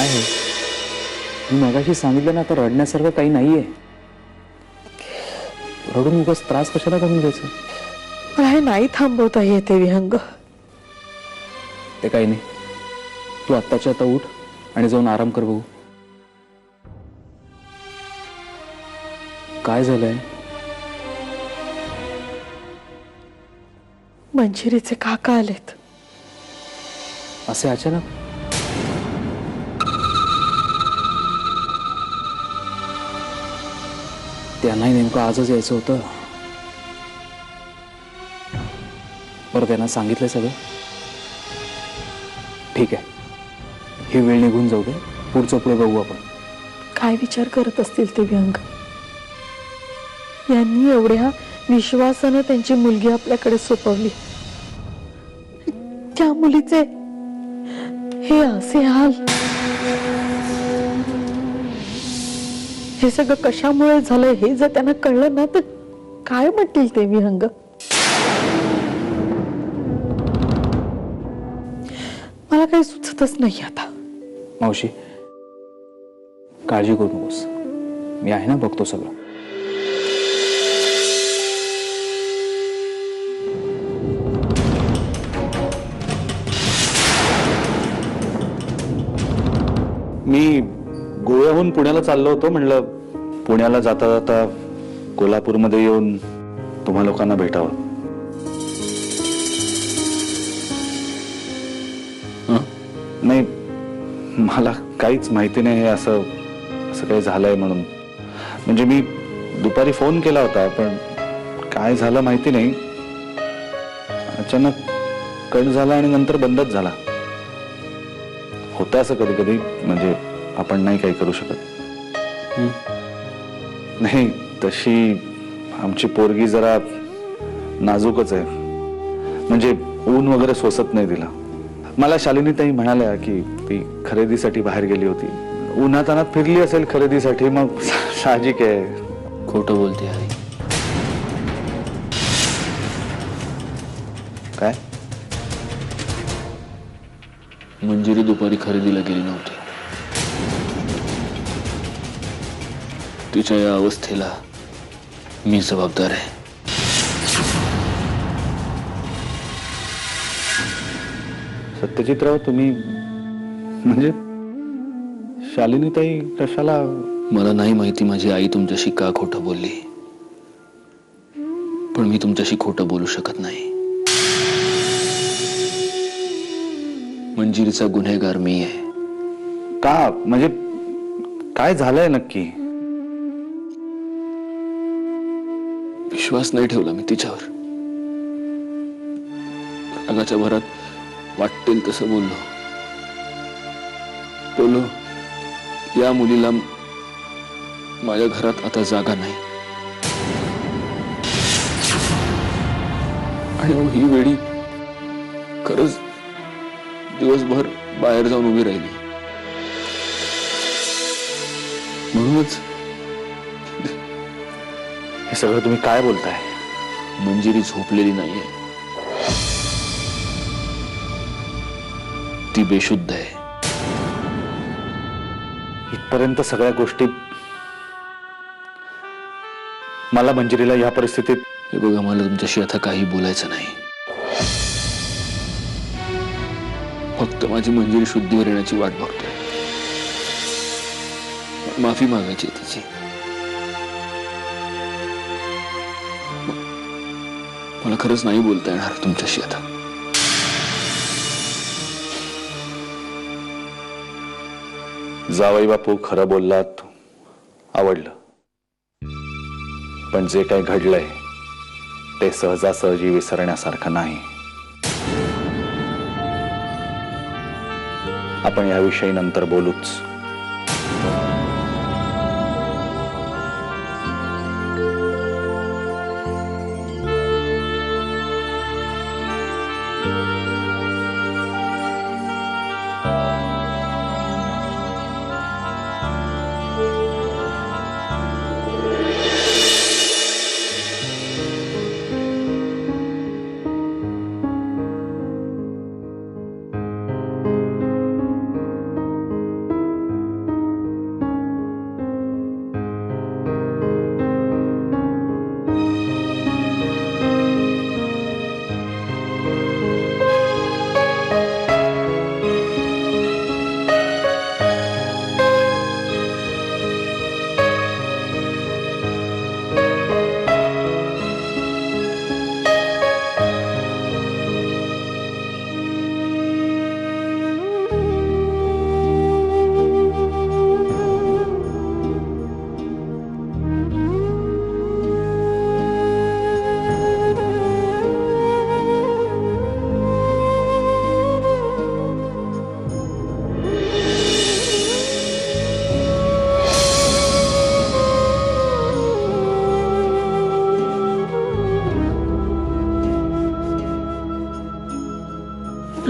काय आहे? मी मगाशी सांगितलं ना, तर रडण्यासारखं काही नाहीये. रडून उगाच त्रास कशाला करून घ्यायचं? मला हे नाही थांबवता येते विहंग. ते काही नाही, तू आत्ताच्या आता उठ आणि जाऊन आराम कर बघू. काय झालंय? मंजिरीचे काका आलेत. असे अचानक? त्यांनाही नेमकं आजच यायचं होतं. बरं, त्यांना सांगितलं सगळं? ठीक आहे, ही वेळ निघून जाऊ दे, पुढचं पुढे बघू आपण. काय विचार करत असतील ते विहंग? यांनी एवढ्या विश्वासानं त्यांची मुलगी आपल्याकडे सोपवली, त्या मुलीचे हे असे हाल. हे सगळं कशामुळे झालं हे जर त्यांना कळलं ना, तर काय म्हणतील ते विहंग? मला काही सुचतच नाही आता. मावशी, काळजी करू नकोस, मी आहे ना, बघतो सगळं. मी गोव्याहून पुण्याला चाललो होतो. म्हणलं पुण्याला जाता जाता कोल्हापूरमध्ये येऊन तुम्हा लोकांना भेटावं. नाही, मला काहीच माहिती नाही हे असं काही झालंय म्हणून. म्हणजे मी दुपारी फोन केला होता, पण काय झालं माहिती नाही. अचानक कट झाला आणि नंतर बंदच झाला. होतं असं कधी कधी, म्हणजे आपण नाही काही करू शकत. नाही, तशी आमची पोरगी जरा नाजूकच आहे. म्हणजे ऊन वगैरे सोसत नाही तिला. मला शालिनीताई म्हणाल्या की ती खरेदीसाठी बाहेर गेली होती. उन्हातानात फिरली असेल खरेदीसाठी, मग साहजिक आहे. खोटं बोलते आई. काय? मंजिरी दुपारी खरेदीला गेली नव्हती. तिच्या या अवस्थेला मी जबाबदार आहे. सत्यजितराव, तुम्ही म्हणजे शालिनीताई कशाला? मला नाही माहिती माझी आई तुमच्याशी का खोटं बोलली, पण मी तुमच्याशी खोटं बोलू शकत नाही. मंजिरीचा गुन्हेगार मी आहे. का? म्हणजे काय झालंय नक्की? विश्वास नाही ठेवला मी तिच्यावर. रागाच्या भरात वाटेल तसं बोललो. या मुलीला माझ्या घरात आता जागा नाही. आणि मग ही वेळी खरंच दिवसभर बाहेर जाऊन उभी राहिली. म्हणूनच हे सगळं तुम्ही काय बोलताय? मंजिरी झोपलेली नाहीये, ती बेशुद्ध आहे. इथपर्यंत सगळ्या गोष्टी, मला मंजिरीला या परिस्थितीत... हे बघा, मला तुमच्याशी आता काही बोलायचं नाही. फक्त माझी मंजिरी शुद्धीवर येण्याची वाट बघतोय. माफी मागायची तिची. मला खरंच नाही बोलता येणार तुमच्याशी आता. जावई बापू, खरं बोललात, आवडलं. पण जे काही घडलंय ते सहजासहजी विसरण्यासारखं नाही. आपण याविषयी नंतर बोलूच.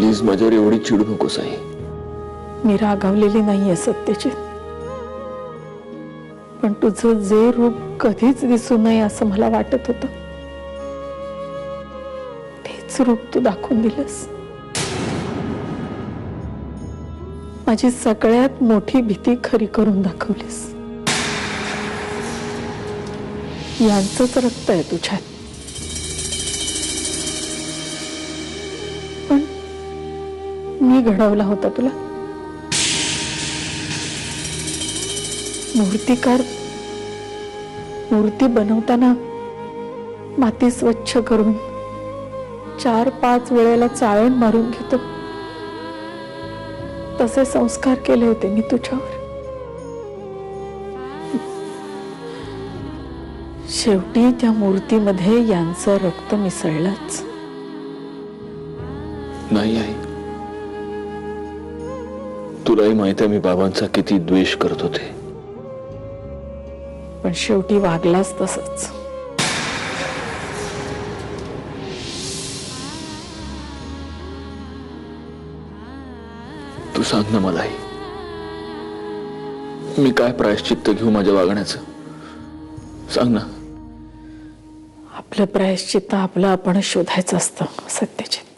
प्लीज माझ्यावर एवढी चिडू नकोस आई. मी रागावलेली नाहीये सत्यजित, पण तुझं जे रूप कधीच दिसू नये असं मला वाटत होतं, तेच रूप तू दाखवून दिलंस. माझी सगळ्यात मोठी भीती खरी करून दाखवलीस. यांचंच रक्त आहे तुझ्यात, पण मी घडवला होता तुला. मूर्तिकार मूर्ती बनवताना माती स्वच्छ करून 4-5 वेळेला चाळण मारून घेतो, तसे संस्कार केले होते मी तुझ्यावर. शेवटी त्या मूर्तीमध्ये यांचं रक्त मिसळलंच. नाही आई, तुलाही माहित आहे मी बाबांचा किती द्वेष करत होते, पण शेवटी वागलाच तसंच. तू सांग ना मलाही, मी काय प्रायश्चित्त घेऊ माझ्या वागण्याचं? सांग ना. आपलं प्रायश्चित्त आपलं आपण शोधायचं असतं सत्यजित.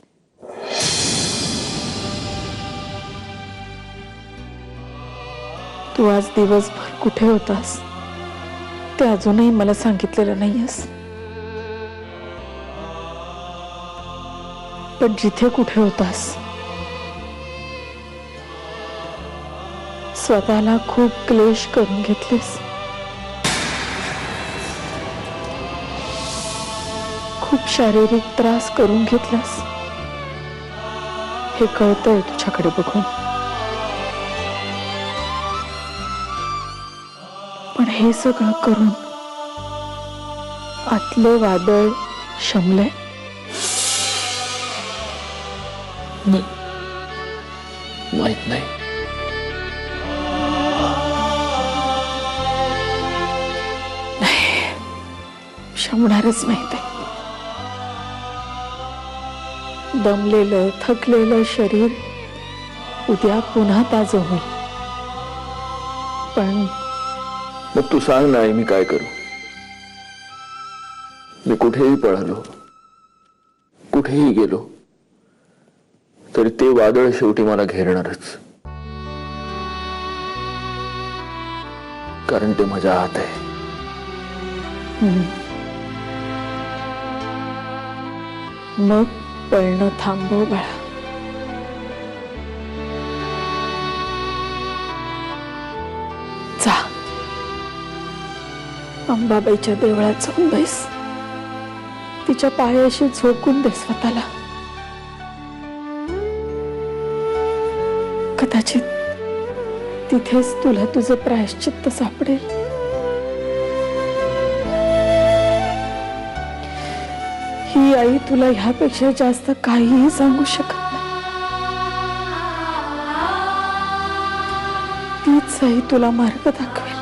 तू आज दिवसभर कुठे होतास ते अजूनही मला सांगितलेलं नाहीयेस, पण जिथे कुठे होतास स्वतःला खूप क्लेश करून घेतलेस, खूप शारीरिक त्रास करून घेतलास, हे कळतंय तुझ्याकडे बघून. पण हे सगळं करून आतलं वादळ शमलंय. माहित नाही. शमणारच नाही ते. दमलेलं थकलेलं शरीर उद्या पुन्हा ताजं होईल, पण मग तू सांग ना आई, मी काय करू? मी कुठेही पळालो, कुठेही गेलो तरी ते वादळ शेवटी मला घेरणारच, कारण ते माझ्या हात आहे. मग पळणं थांबव बाळा. जा, अंबाबाईच्या देवळात जाऊन बैस. तिच्या पायाशी झोकून दे स्वतःला. कदाचित तिथेच तुला तुझं प्रायश्चित्त सापडेल. ही आई तुला ह्यापेक्षा जास्त काहीही सांगू शकत नाही. तीच आई तुला मार्ग दाखवेल.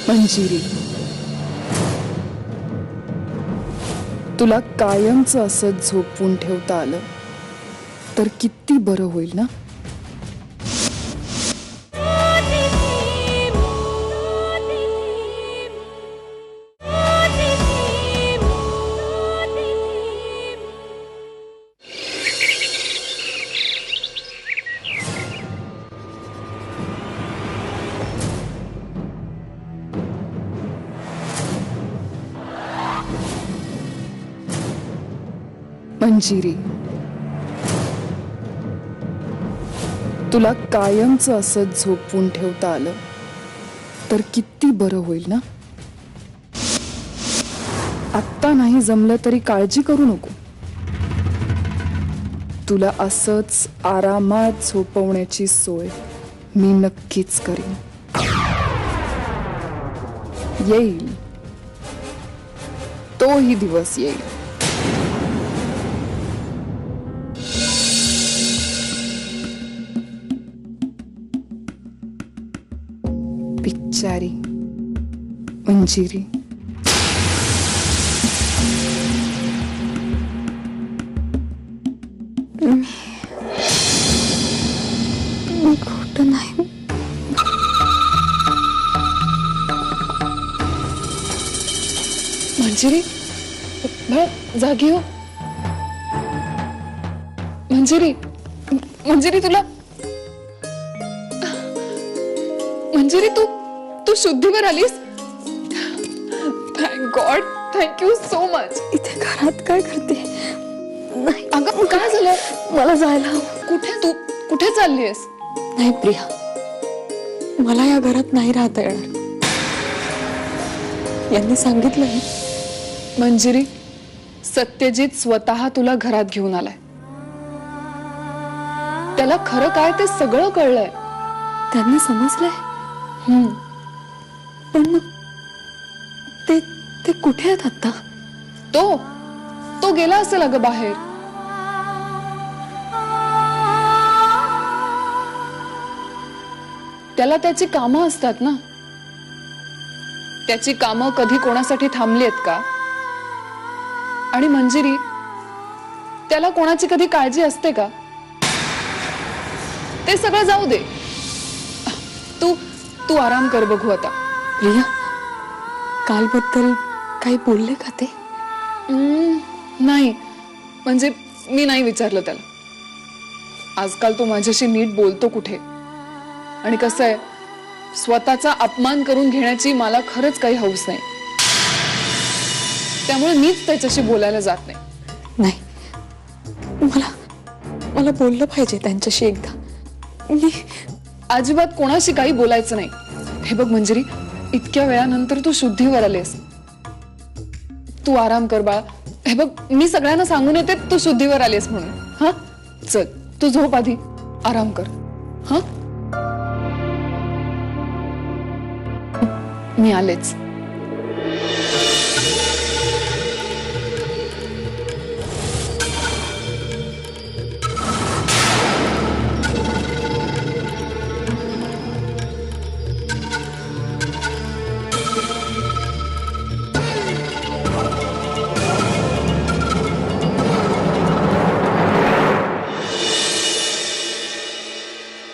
मंजिरी, तुला कायमचं असं झोपवून ठेवता आलं तर किती बरं होईल ना. मंजिरी, तुला कायमचं असंच झोपवून ठेवता आलं तर किती बरं होईल ना. आत्ता नाही जमलं तरी काळजी करू नको. तुला असंच आरामात झोपवण्याची सोय मी नक्कीच करीन. येईल, तोही दिवस येईल. बिचारी मंजिरी. मी खोटं नाही. मंजिरी, बाळ जागी हो. मंजिरी, मंजिरी तुला, मंजिरी तू शुद्धीवर आलीस. Thank God, thank you so much. इथे घरात काय करते? नाही अगं काय झालं? मला जायला हवं. कुठे चाललीयस? नाही प्रिया, मला या घरात नाही राहता येणार. यांनी सांगितलंय. मंजिरी, सत्यजित स्वतः तुला घरात घेऊन आलाय. त्याला खरं काय ते सगळं कळलंय. त्यांनी समजलंय. पण मग ते कुठे आहेत आता? तो गेला असेल अगं बाहेर. त्याला त्याची कामं असतात ना. त्याची कामं कधी कोणासाठी थांबली आहेत का? आणि मंजिरी, त्याला कोणाची कधी काळजी असते का? ते सगळं जाऊ दे. तू आराम कर, बघू आता. प्रिया, कालबद्दल काही बोलले का ते? नाही, म्हणजे मी नाही विचारलं त्याला. आजकाल तो माझ्याशी नीट बोलतो कुठे? आणि कसं आहे, स्वतःचा अपमान करून घेण्याची मला खरंच काही हौस नाही. त्यामुळे मीच त्याच्याशी बोलायला जात नाही. नाही, मला बोललं पाहिजे त्यांच्याशी एकदा. अजिबात कोणाशी काही बोलायचं नाही. हे बघ मंजिरी, इतक्या वेळानंतर तू शुद्धीवर आलेस. तू आराम कर बाळा. हे बघ, मी सगळ्यांना सांगून येते तू शुद्धीवर आलेस म्हणून. हा, चल तू झोप आधी, आराम कर. हा, मी आलेच.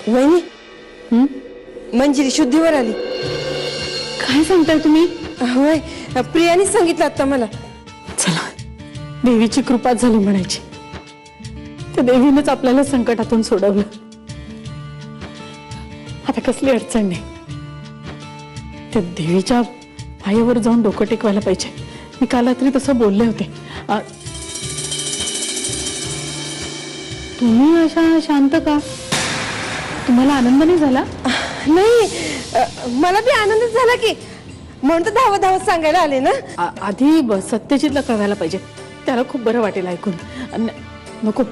वहिनी, मंजिरी शुद्धीवर आली. काय सांगताय तुम्ही? होय, प्रियाने सांगितलं आता मला. चला, देवीची कृपा झाली म्हणायची. त्या देवीनंच आपल्याला संकटातून सोडवलं. आता कसली अडचण नाही. त्या देवीच्या पायावर जाऊन डोकं टेकवायला पाहिजे. मी काल रात्री तसं बोलले होते. तुम्ही अशा शांत का? तुम्हाला आनंद नाही झाला? नाही, मला बी आनंदच झाला की, म्हणून तर धावत सांगायला आले ना. आधी सत्यजितला कळवायला पाहिजे. त्याला खूप बरं वाटेल ऐकून. नको,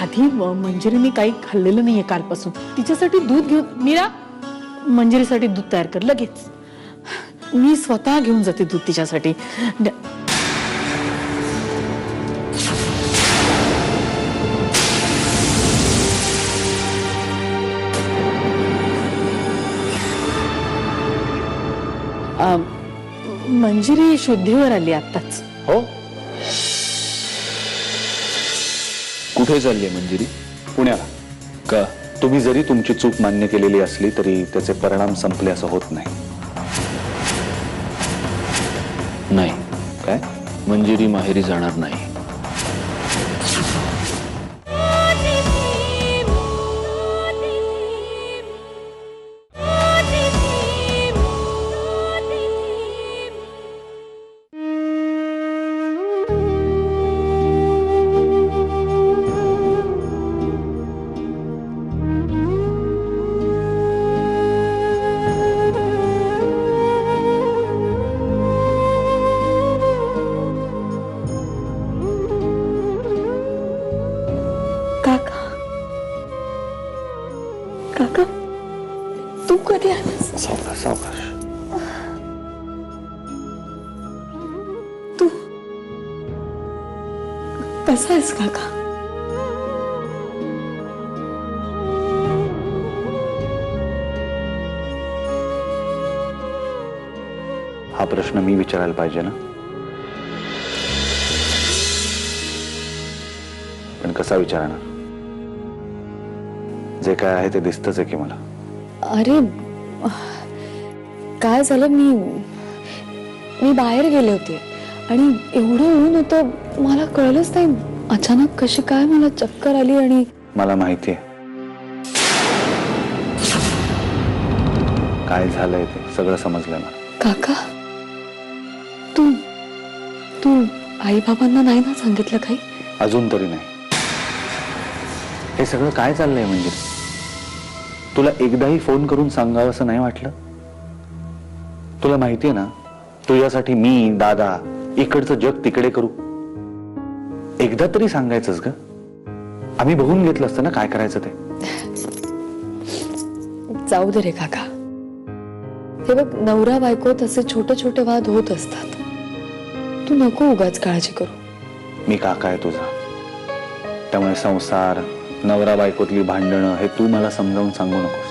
आधी मंजिरीने काही खाल्लेलं नाहीये कालपासून. तिच्यासाठी दूध घेऊन, मीरा मंजिरीसाठी दूध तयार कर लगेच. मी स्वतः घेऊन जाते दूध तिच्यासाठी. मंजिरी शुद्धीवर आली आत्ताच. हो, कुठे चालली आहे मंजिरी? पुण्याला. का? तुम्ही जरी तुमची चूक मान्य केलेली असली तरी त्याचे परिणाम संपले असं होत नाही. नाही, काय? मंजिरी माहेरी जाणार नाही. कधी आलास? सावकाश सावकाश. तू कसा आहेस काका? हा प्रश्न मी विचारायला पाहिजे ना, पण कसा विचारणार? जे काय आहे ते दिसतच आहे की मला. अरे काय झालं, मी बाहेर गेले होते आणि एवढं ऊन होतं मला कळलंच नाही. अचानक कशी काय मला चक्कर आली आणि मला माहिती आहे काय झालंय ते सगळं समजलंय मला. काका तू तू आई बाबांना नाही ना सांगितलं काही? अजून तरी नाही. हे सगळं काय चाललंय म्हणजे? तुला एकदाही फोन करून सांगावं असं नाही वाटलं? तुला माहितीये ना तुझ्यासाठी मी दादा इकडचं जग तिकडे करू. एकदा तरी सांगायचंच ग. आम्ही बघून घेतलं असतं ना काय करायचं ते. जाऊ दे रे काका. हे बघ, नवरा बायकोत असे छोटे छोटे वाद होत असतात. तू नको उगाच काळजी करू. मी काका आहे तुझा, त्यामुळे संसार नवरा बायकोतली भांडणं हे तू मला समजावून सांगू नकोस.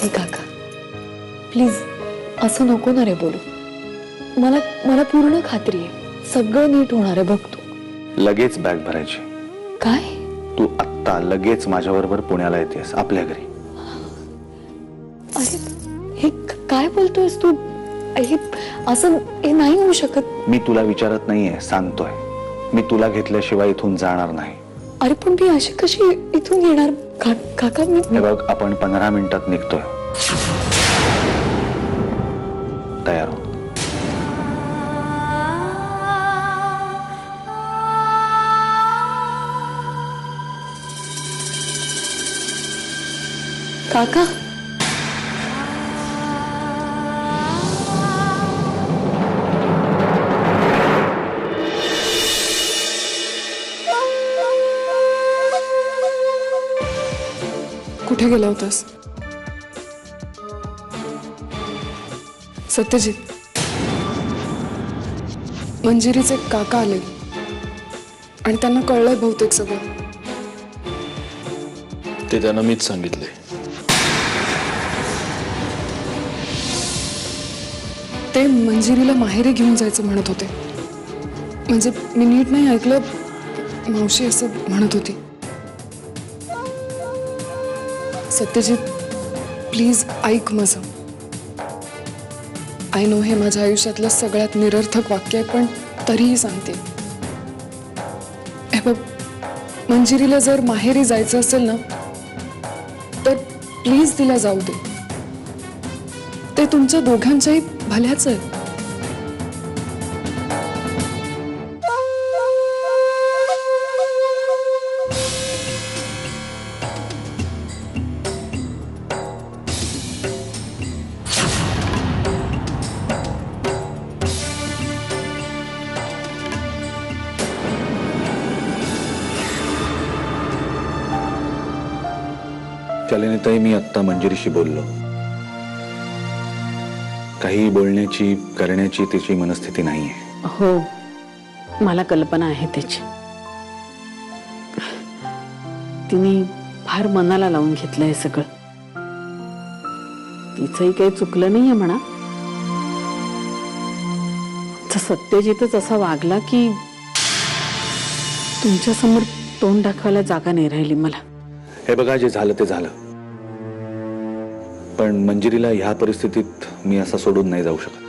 हे काका प्लीज असं नको ना रे बोलू. मला पूर्ण खात्री आहे सगळं नीट होणार आहे. बघ तू लगेच बॅग भरायची. काय? तू आत्ता लगेच माझ्याबरोबर पुण्याला येतेस आपल्या घरी. अरे हे काय बोलतोयस तू? हे असं हे नाही होऊ शकत. मी तुला विचारत नाहीये, सांगतोय. मी तुला घेतल्याशिवाय इथून जाणार नाही. अरे पण मी अशी कशी इथून येणार काका? मी हे बघ, आपण 15 मिनिटात निघतोय. तयार हो. काका कुठे गेला होतास? सत्यजित, मंजिरीचे काका आले आणि त्यांना कळलंय बहुतेक सगळं. ते त्यांना मीच सांगितले. ते मंजिरीला माहेरी घेऊन जायचं म्हणत होते. म्हणजे मी नीट नाही ऐकलं, मावशी असं म्हणत होती. सत्यजित प्लीज ऐक माझं. आय नो हे माझ्या आयुष्यातलं सगळ्यात निरर्थक वाक्य आहे, पण तरीही सांगते. हे बघ, मंजिरीला जर माहेरी जायचं असेल ना तर प्लीज तिला जाऊ दे. ते तुमच्या दोघांच्याही भल्याच आहे. शालिनीताई, मी आत्ता मंजिरीशी बोललो. काही बोलण्याची करण्याची तिची मनस्थिती नाहीये. हो मला कल्पना आहे त्याची. तिने फार मनाला लावून घेतलंय सगळं. तिचंही काही चुकलं नाहीये म्हणा. सत्यजितच असा वागला की तुमच्या समोर तोंड दाखवायला जागा नाही राहिली मला. हे बघा, जे झालं ते झालं, पण मंजिरीला ह्या परिस्थितीत मी असं सोडून नाही जाऊ शकत.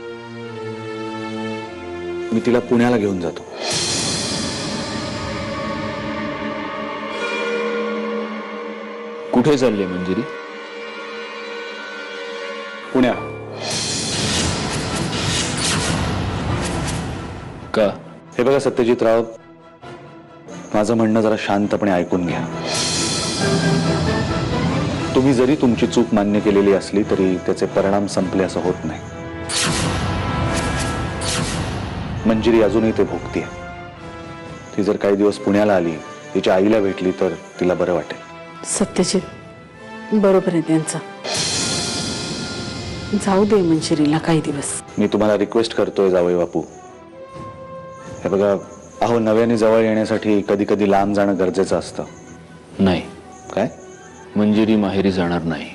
मी तिला पुण्याला घेऊन जातो. कुठे चालले मंजिरी? पुण्या. का? हे बघा सत्यजितराव, माझं म्हणणं जरा शांतपणे ऐकून घ्या. तुम्ही जरी तुमची चूक मान्य केलेली असली तरी त्याचे परिणाम संपले असं होत नाही. मंजिरी अजूनही ते भोगतीये. ती जर काही दिवस पुण्याला आली, तिच्या आईला भेटली तर तिला बरं वाटेल. सत्यजित बरोबर आहे त्यांचं. जाऊ दे मंजिरीला काही दिवस. मी तुम्हाला रिक्वेस्ट करतोय जावई बापू. हे बघा, अहो नव्याने जवळ येण्यासाठी कधी कधी लांब जाणं गरजेचं असतं. नाही, काय? मंजिरी माहेरी जाणार नाही.